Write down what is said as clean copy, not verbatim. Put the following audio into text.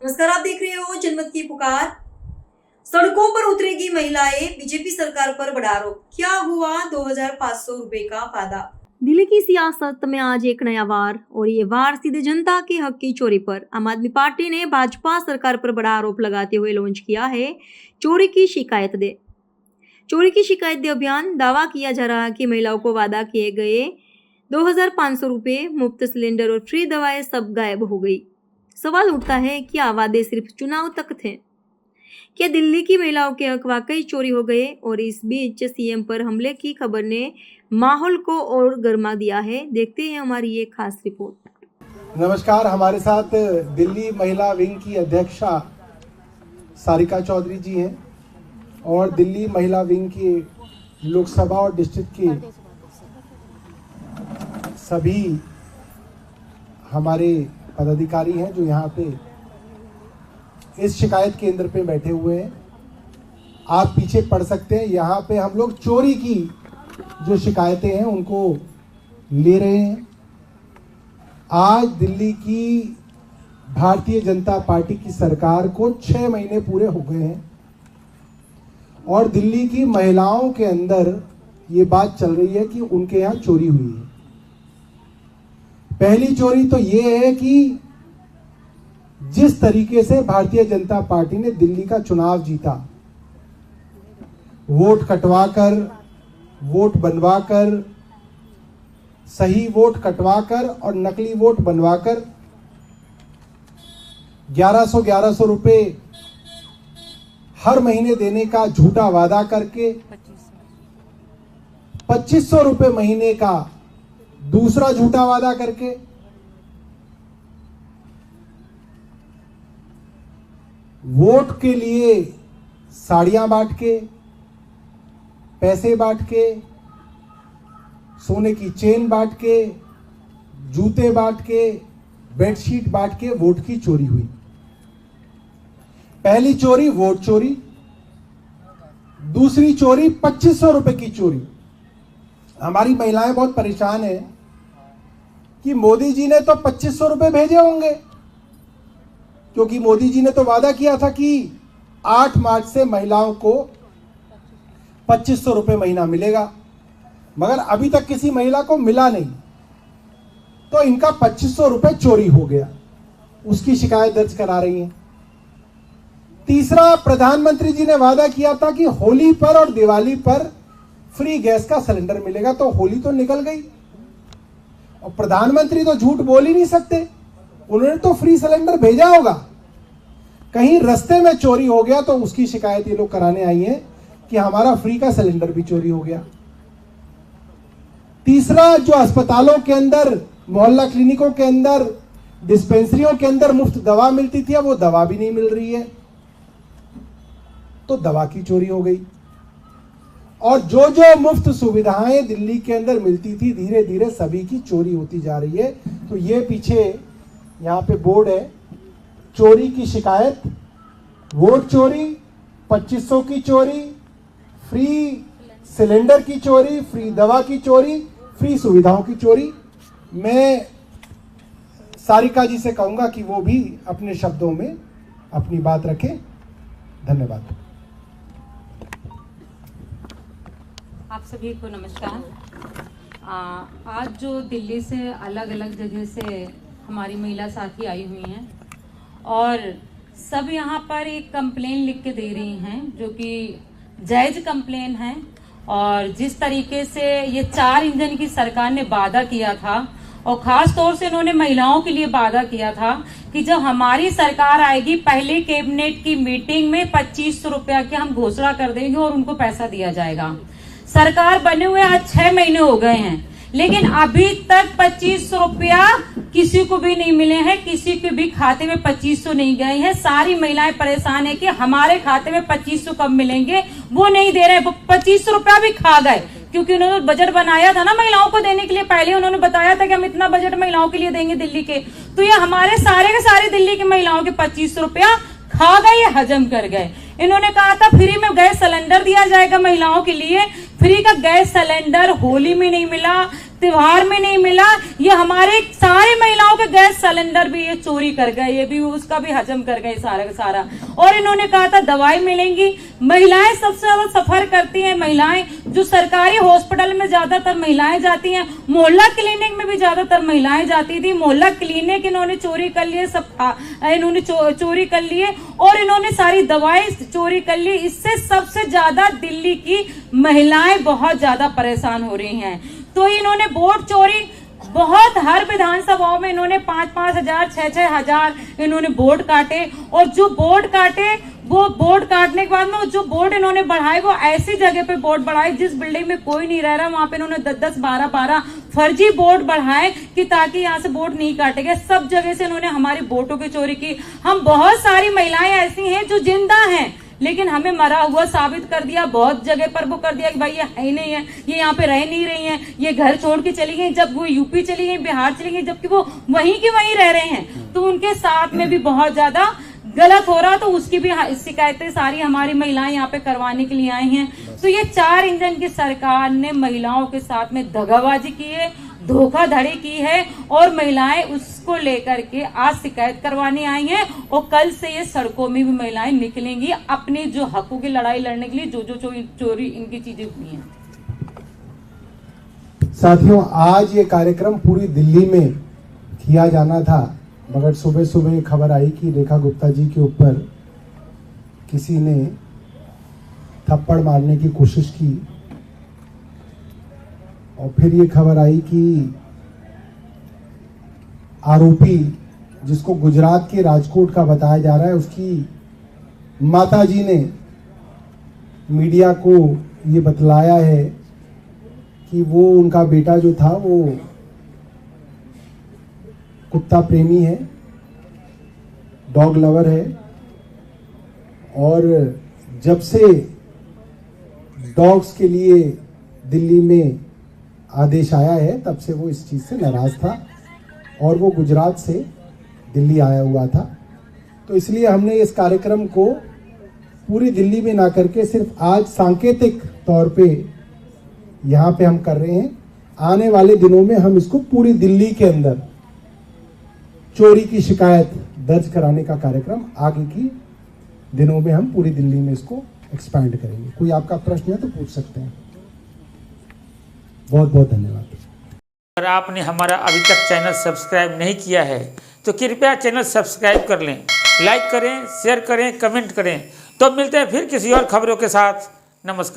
नमस्कार, आप देख रहे हो जनमत की पुकार। सड़कों पर उतरेगी महिलाएं, बीजेपी सरकार पर बड़ा आरोप। क्या हुआ 2500 रुपए का वादा। दिल्ली की सियासत में आज एक नया वार, और ये वार सीधे जनता के हक की चोरी पर। आम आदमी पार्टी ने भाजपा सरकार पर बड़ा आरोप लगाते हुए लॉन्च किया है चोरी की शिकायत दे अभियान। दावा किया जा रहा है कि महिलाओं को वादा किए गए 2500 रुपए, मुफ्त सिलेंडर और फ्री दवाएं सब गायब हो गई। सवाल उठता है, क्या वादे सिर्फ चुनाव तक थे? क्या दिल्ली की महिलाओं के हक वाकई चोरी हो गए? और इस बीच सीएम पर हमले की खबर ने माहौल को और गर्मा दिया है। देखते हैं हमारी ये खास रिपोर्ट। नमस्कार, हमारे साथ दिल्ली महिला विंग की अध्यक्षा सारिका चौधरी जी हैं और दिल्ली महिला विंग की लोकसभा और डिस्ट्रिक्ट की सभी हमारे पदाधिकारी हैं जो यहाँ पे इस शिकायत केंद्र पे बैठे हुए हैं। आप पीछे पढ़ सकते हैं, यहाँ पे हम लोग चोरी की जो शिकायतें हैं उनको ले रहे हैं। आज दिल्ली की भारतीय जनता पार्टी की सरकार को 6 महीने पूरे हो गए हैं और दिल्ली की महिलाओं के अंदर ये बात चल रही है कि उनके यहाँ चोरी हुई है। पहली चोरी तो ये है कि जिस तरीके से भारतीय जनता पार्टी ने दिल्ली का चुनाव जीता, वोट कटवाकर, वोट बनवाकर, सही वोट कटवाकर और नकली वोट बनवाकर 1100 रुपए हर महीने देने का झूठा वादा करके 2500 रुपए महीने का दूसरा झूठा वादा करके वोट के लिए साड़ियां बांट के, पैसे बांट के, सोने की चेन बांट के, जूते बांट के, बेडशीट बांट के वोट की चोरी हुई। पहली चोरी वोट चोरी, दूसरी चोरी 2500 रुपए की चोरी। हमारी महिलाएं बहुत परेशान हैं कि मोदी जी ने तो 2500 रुपए भेजे होंगे, क्योंकि मोदी जी ने तो वादा किया था कि 8 मार्च से महिलाओं को 2500 रुपए महीना मिलेगा, मगर अभी तक किसी महिला को मिला नहीं, तो इनका 2500 रुपए चोरी हो गया, उसकी शिकायत दर्ज करा रही हैं। तीसरा, प्रधानमंत्री जी ने वादा किया था कि होली पर और दिवाली पर फ्री गैस का सिलेंडर मिलेगा, तो होली तो निकल गई और प्रधानमंत्री तो झूठ बोल ही नहीं सकते, उन्होंने तो फ्री सिलेंडर भेजा होगा। कहीं रास्ते में चोरी हो गया तो उसकी शिकायत ये लोग कराने आई हैं कि हमारा फ्री का सिलेंडर भी चोरी हो गया। तीसरा, जो अस्पतालों के अंदर, मोहल्ला क्लिनिकों के अंदर, डिस्पेंसरियों के अंदर मुफ्त दवा मिलती थी, अब वो दवा भी नहीं मिल रही है, तो दवा की चोरी हो गई। और जो जो मुफ्त सुविधाएं दिल्ली के अंदर मिलती थी, धीरे धीरे सभी की चोरी होती जा रही है। तो ये पीछे यहाँ पे बोर्ड है, चोरी की शिकायत, वोट चोरी, 2500 की चोरी, फ्री सिलेंडर की चोरी, फ्री दवा की चोरी, फ्री सुविधाओं की चोरी। मैं सारिका जी से कहूंगा कि वो भी अपने शब्दों में अपनी बात रखें। धन्यवाद। आप सभी को नमस्कार। आज जो दिल्ली से अलग अलग जगह से हमारी महिला साथी आई हुई हैं और सब यहाँ पर एक कंप्लेन लिख के दे रही हैं, जो कि जायज कंप्लेन है। और जिस तरीके से ये 4 इंजन की सरकार ने वादा किया था, और खास तौर से इन्होंने महिलाओं के लिए वादा किया था कि जब हमारी सरकार आएगी, पहले कैबिनेट की मीटिंग में 2500 रुपया की हम घोषणा कर देंगे और उनको पैसा दिया जाएगा। सरकार बने हुए आज 6 महीने हो गए हैं, लेकिन अभी तक 2500 रुपया किसी को भी नहीं मिले हैं, किसी के भी खाते में 2500 नहीं गए हैं। सारी महिलाएं परेशान है कि हमारे खाते में 2500 कब मिलेंगे, वो नहीं दे रहे। 2500 रुपया भी खा गए, क्योंकि उन्होंने बजट बनाया था ना महिलाओं को देने के लिए। पहले उन्होंने बताया था कि हम इतना बजट महिलाओं के लिए देंगे दिल्ली के, तो ये हमारे सारे के सारे दिल्ली की महिलाओं के 2500 रुपया खा गए, हजम कर गए। इन्होंने कहा था फ्री में गैस सिलेंडर दिया जाएगा महिलाओं के लिए, फ्री का गैस सिलेंडर होली में नहीं मिला, त्योहार में नहीं मिला, ये हमारे सारे महिलाओं के गैस सिलेंडर भी ये चोरी कर गए, ये भी उसका भी हजम कर गए सारा का सारा। और इन्होंने कहा था दवाई मिलेंगी। महिलाएं सबसे ज्यादा सफर करती हैं, महिलाएं जो सरकारी हॉस्पिटल में ज्यादातर महिलाएं जाती हैं, मोहल्ला क्लिनिक में भी ज्यादातर महिलाएं जाती थी। मोहल्ला क्लिनिक इन्होंने चोरी कर लिए, सब इन्होंने चोरी कर लिए और इन्होंने सारी दवाएं चोरी कर ली। इससे सबसे ज्यादा दिल्ली की महिलाएं बहुत ज्यादा परेशान हो रही हैं। तो इन्होंने वोट चोरी बहुत, हर विधानसभाओं में इन्होंने 5-5 हजार 6-6 हजार इन्होंने वोट काटे। और जो वोट काटे वो वोट काटने के बाद में जो वोट इन्होंने बढ़ाए वो ऐसी जगह पे वोट बढ़ाए जिस बिल्डिंग में कोई नहीं रह रहा, वहां पे इन्होंने 10-10 12-12 फर्जी वोट बढ़ाए कि ताकि यहाँ से वोट नहीं काटे गए। सब जगह से इन्होंने हमारी वोटों की चोरी की। हम बहुत सारी महिलाएं ऐसी हैं जो जिंदा हैं लेकिन हमें मरा हुआ साबित कर दिया, बहुत जगह पर वो कर दिया कि भाई ये है ही नहीं है, ये यहाँ पे रह नहीं रही हैं, ये घर छोड़ के चली गई। जब वो यूपी चली गई, बिहार चली गई, जबकि वो वहीं की वहीं रह रहे हैं, तो उनके साथ में भी बहुत ज्यादा गलत हो रहा। तो उसकी भी शिकायतें सारी हमारी महिलाएं यहाँ पे करवाने के लिए आई हैं। तो ये 4 इंजन की सरकार ने महिलाओं के साथ में दगाबाजी की है, धोखाधड़ी की है और महिलाएं उसको लेकर के आज शिकायत करवाने आई हैं। और कल से ये सड़कों में भी महिलाएं निकलेंगी अपनी जो हकों की लड़ाई लड़ने के लिए, जो चोरी इनकी चीजें हुई हैं। साथियों, आज ये कार्यक्रम पूरी दिल्ली में किया जाना था, मगर सुबह सुबह खबर आई कि रेखा गुप्ता जी के ऊपर किसी ने थप्पड़ मारने की कोशिश की। और फिर ये खबर आई कि आरोपी, जिसको गुजरात के राजकोट का बताया जा रहा है, उसकी माताजी ने मीडिया को ये बतलाया है कि वो उनका बेटा जो था वो कुत्ता प्रेमी है, डॉग लवर है, और जब से डॉग्स के लिए दिल्ली में आदेश आया है तब से वो इस चीज़ से नाराज था और वो गुजरात से दिल्ली आया हुआ था। तो इसलिए हमने इस कार्यक्रम को पूरी दिल्ली में ना करके सिर्फ आज सांकेतिक तौर पे यहाँ पे हम कर रहे हैं। आने वाले दिनों में हम इसको पूरी दिल्ली के अंदर चोरी की शिकायत दर्ज कराने का कार्यक्रम आगे की दिनों में हम पूरी दिल्ली में इसको एक्सपैंड करेंगे। कोई आपका प्रश्न है तो पूछ सकते हैं। बहुत बहुत धन्यवाद। अगर आपने हमारा अभी तक चैनल सब्सक्राइब नहीं किया है तो कृपया चैनल सब्सक्राइब कर लें, लाइक करें, शेयर करें, कमेंट करें। तो मिलते हैं फिर किसी और खबरों के साथ। नमस्कार।